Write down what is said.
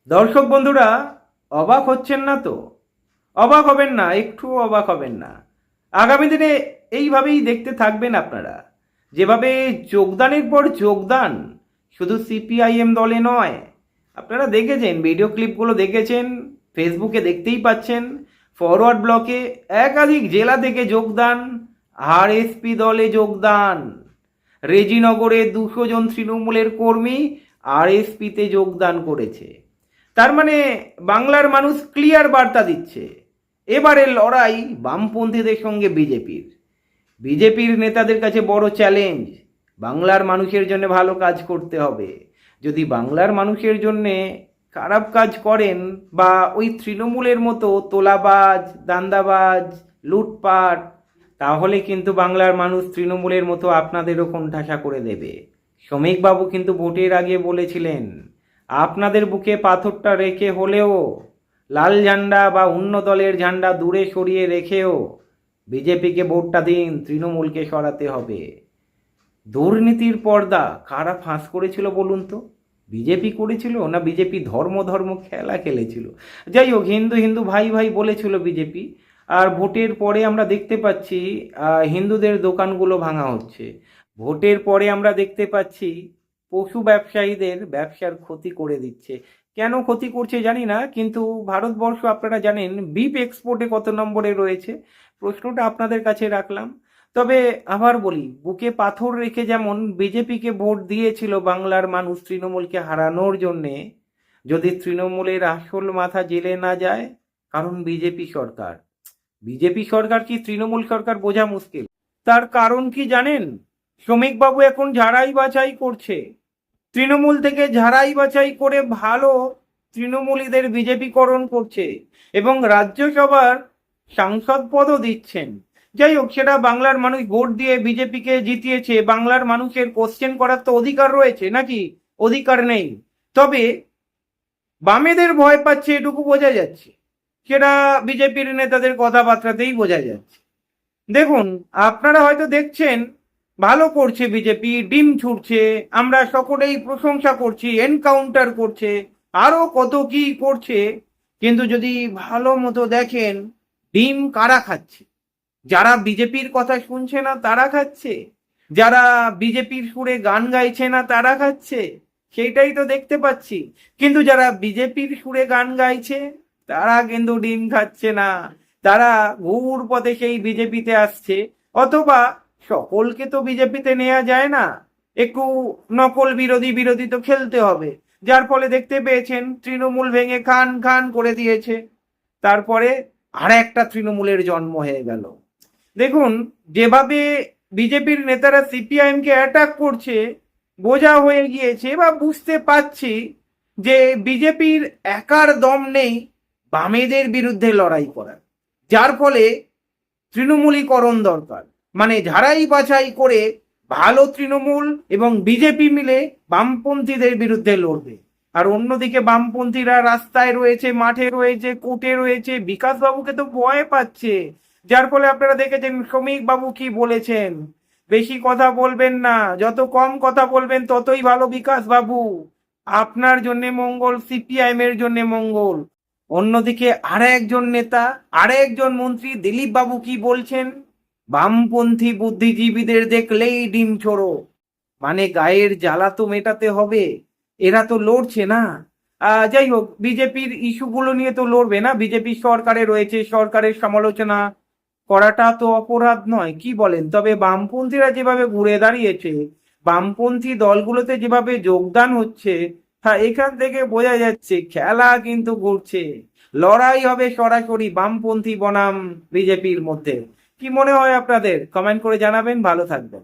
দর্শক বন্ধুরা, অবাক হচ্ছেন না তো? অবাক হবেন না, একটু অবাক হবেন না। আগামী দিনে এইভাবেই দেখতে থাকবেন আপনারা, যেভাবে যোগদানের পর যোগদান, শুধু সিপিআইএম দলে নয়। আপনারা দেখেছেন, ভিডিও ক্লিপগুলো দেখেছেন, ফেসবুকে দেখতেই পাচ্ছেন, ফরওয়ার্ড ব্লকে একাধিক জেলা থেকে যোগদান, আরএসপি দলে যোগদান। রেজিনগরে 200 জন তৃণমূলের কর্মী আরএসপিতে যোগদান করেছে। তার মানে বাংলার মানুষ ক্লিয়ার বার্তা দিচ্ছে, এবারের লড়াই বামপন্থীদের সঙ্গে বিজেপির। বিজেপির নেতাদের কাছে বড় চ্যালেঞ্জ, বাংলার মানুষের জন্য ভালো কাজ করতে হবে। যদি বাংলার মানুষের জন্য খারাপ কাজ করেন বা ওই তৃণমূলের মতো তোলাবাজ, দান্দাবাজ, লুটপাট, তাহলে কিন্তু বাংলার মানুষ তৃণমূলের মতো আপনাদেরও কোণঠাসা করে দেবে। শ্রমিকবাবু কিন্তু ভোটের আগে বলেছিলেন, আপনাদের বুকে পাথরটা রেখে হলেও, লাল ঝান্ডা বা অন্য দলের ঝান্ডা দূরে সরিয়ে রেখেও বিজেপিকে ভোটটা দিন, তৃণমূলকে সরাতে হবে। দুর্নীতির পর্দা কারা ফাঁস করেছিল বলুন তো? বিজেপি করেছিল না বিজেপি ধর্ম ধর্ম খেলা খেলেছিল? যাই হোক, হিন্দু হিন্দু ভাই ভাই বলেছিল বিজেপি। আর ভোটের পরে আমরা দেখতে পাচ্ছি হিন্দুদের দোকানগুলো ভাঙা হচ্ছে। ভোটের পরে আমরা দেখতে পাচ্ছি পশু ব্যবসায়ীদের ব্যবসার ক্ষতি করে দিচ্ছে। কেন ক্ষতি করছে জানি না, কিন্তু ভারতবর্ষ আপনারা জানেন বিপ এক্সপোর্টে কত নম্বরে রয়েছে? প্রশ্নটা আপনাদের কাছে রাখলাম। তবে আবার বলি, বুকে পাথর রেখে যেমন বিজেপিকে ভোট দিয়েছিল বাংলার মানুষ তৃণমূলকে হারানোর জন্যে, যদি তৃণমূলের আসল মাথা জেলে না যায়, কারণ বিজেপি সরকার কি তৃণমূল সরকার বোঝা মুশকিল। তার কারণ কি জানেন? শ্রমিকবাবু এখন ঝাড়াই বাছাই করছে, তৃণমূল থেকে ঝাড়াই বাছাই করে ভালো তৃণমূলীদের বিজেপিকরণ করছে এবং রাজ্যসভার সাংসদ পদও দিচ্ছেন। যাই হোক, সেটা বাংলার মানুষ ভোট দিয়ে বিজেপিকে জিতিয়েছে, বাংলার মানুষের কোশ্চেন করার তো অধিকার রয়েছে নাকি? অধিকার নেই। তবে বামেদের ভয় পাচ্ছে এটুকু বোঝা যাচ্ছে, সেটা বিজেপির নেতাদের কথাবার্তাতেই বোঝা যাচ্ছে। দেখুন, আপনারা হয়তো দেখছেন ভালো করছে বিজেপি, ডিম ছুটছে, আমরা সকলেই প্রশংসা করছি, এনকাউন্টার করছে, আরো কত কি করছে। কিন্তু যদি ভালো মতো দেখেন, ডিম কারা খাচ্ছে? যারা বিজেপির কথা শুনছে না তারা খাচ্ছে, যারা বিজেপির সুরে গান গাইছে না তারা খাচ্ছে, সেইটাই তো দেখতে পাচ্ছি। কিন্তু যারা বিজেপির সুরে গান গাইছে তারা কিন্তু ডিম খাচ্ছে না, তারা ঘুর পথে সেই বিজেপিতে আসছে। অথবা সকলকে তো বিজেপিতে নেওয়া যায় না, একটু নকল বিরোধী বিরোধী তো খেলতে হবে। যার ফলে দেখতে পেয়েছেন তৃণমূল ভেঙে খান খান করে দিয়েছে, তারপরে আর একটা তৃণমূলের জন্ম হয়ে গেল। দেখুন, যেভাবে বিজেপির নেতারা সিপিআইএম কে অ্যাটাক করছে, বোঝা হয়ে গিয়েছে বা বুঝতে পাচ্ছি যে বিজেপির একার দম নেই বামেদের বিরুদ্ধে লড়াই করার। যার ফলে তৃণমূলীকরণ দরকার, মানে ঝাড়াই বাছাই করে ভালো তৃণমূল এবং বিজেপি মিলে বামপন্থীদের বিরুদ্ধে লড়বে। আর অন্যদিকে বামপন্থীরা রাস্তায় রয়েছে, মাঠে রয়েছে, কোর্টে রয়েছে, বিকাশ বাবুকে তো ভয় পাচ্ছে। যার ফলে আপনারা দেখেছেন শ্রমিক বাবু কি বলেছেন, বেশি কথা বলবেন না, যত কম কথা বলবেন ততই ভালো বিকাশ বাবু, আপনার জন্য মঙ্গল, সিপিআইএম এর জন্য মঙ্গল। অন্যদিকে আরেকজন নেতা, আরেকজন মন্ত্রী দিলীপ বাবু কি বলছেন, বামপন্থী বুদ্ধিজীবীদের দেখলেই ডিম ছোড়ো, মানে গায়ের জ্বালা তো মেটাতে হবে, এরা তো লড়ছে না। যাই হোক, বিজেপির ইস্যুগুলো নিয়ে তো লড়বে না, বিজেপি সরকারে রয়েছে, সরকারের সমালোচনা করাটা তো অপরাধ নয়, কি বলেন? তবে বামপন্থীরা যেভাবে ঘুরে দাঁড়িয়েছে, বামপন্থী দলগুলোতে যেভাবে যোগদান হচ্ছে, হ্যাঁ, এখান থেকে বোঝা যাচ্ছে খেলা কিন্তু ঘুরছে, লড়াই হবে সরাসরি বামপন্থী বনাম বিজেপির মধ্যে। কি মনে হয় আপনাদের? কমেন্ট করে জানাবেন। ভালো থাকবেন।